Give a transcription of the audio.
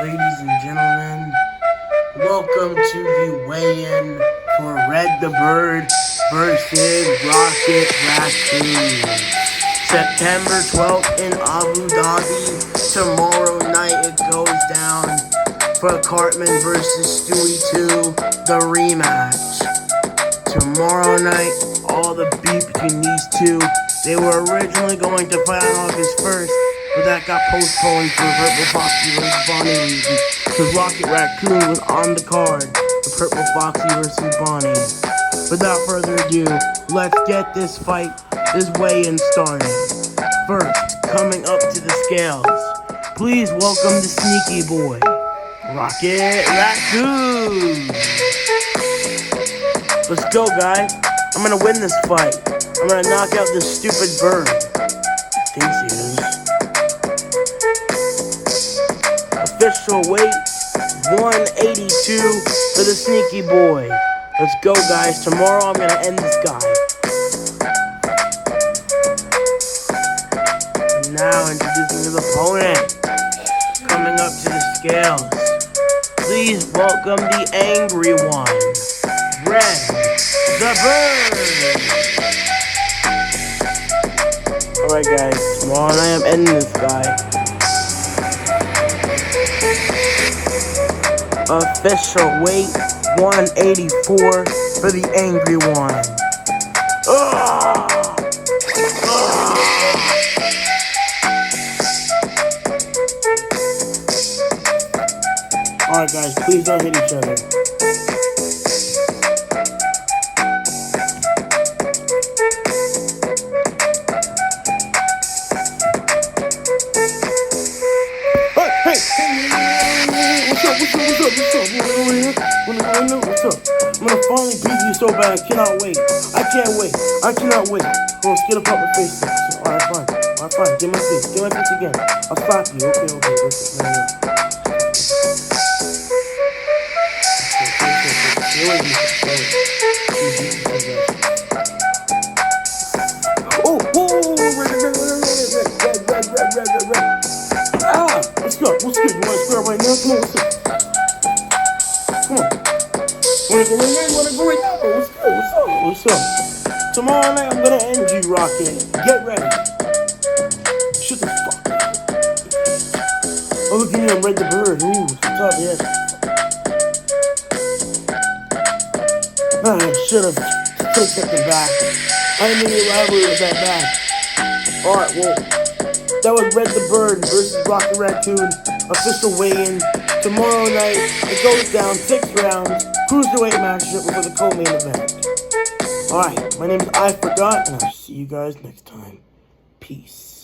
ladies and gentlemen. Welcome to the weigh-in for Red the Bird versus Rocket Raccoon. September 12th in Abu Dhabi. Tomorrow night it goes down for Cartman versus Stewie 2, the rematch. Tomorrow night, all the beef between these two. They were originally going to fight on August 1st, but that got postponed for Purple Foxy vs. Bonnie reasons, because Rocket Raccoon was on the card for Purple Foxy vs. Bonnie. Without further ado, let's get this fight, this weigh-in started. First, coming up to the scales, please welcome the sneaky boy, Rocket Raccoon. Let's go, guys. I'm gonna win this fight. I'm gonna knock out this stupid bird. Thinks he is. Official weight 182 for the sneaky boy. Let's go, guys. Tomorrow I'm gonna end this guy. And now introducing his opponent. Coming up to the scales. Please welcome the angry one, Red the Bird. Alright, guys, tomorrow night I'm ending this guy. Official weight 184 for the angry one. Alright, guys, please don't hit each other. What's up? I'm gonna finally beat you so bad. I cannot wait. I cannot wait. I'm gonna get up out my face. Alright, fine. Get my face again. I'll slap you. Okay. Red. Ah! What's good? You want to square right now? Come on. Wanna go right now? What's up? Tomorrow night I'm gonna end you, Rocket. Get ready. Shut the fuck up. Oh, look at me, I'm Red the Bird. Ooh, what's up, yeah. I should have taken it back. I didn't mean the rivalry was that bad. Alright, well, that was Red the Bird versus Rocket Raccoon. Official weigh-in. Tomorrow night, it goes down 6 rounds. Cruiserweight matchup before the co-main event. Alright, my name is I Forgot, and I'll see you guys next time. Peace.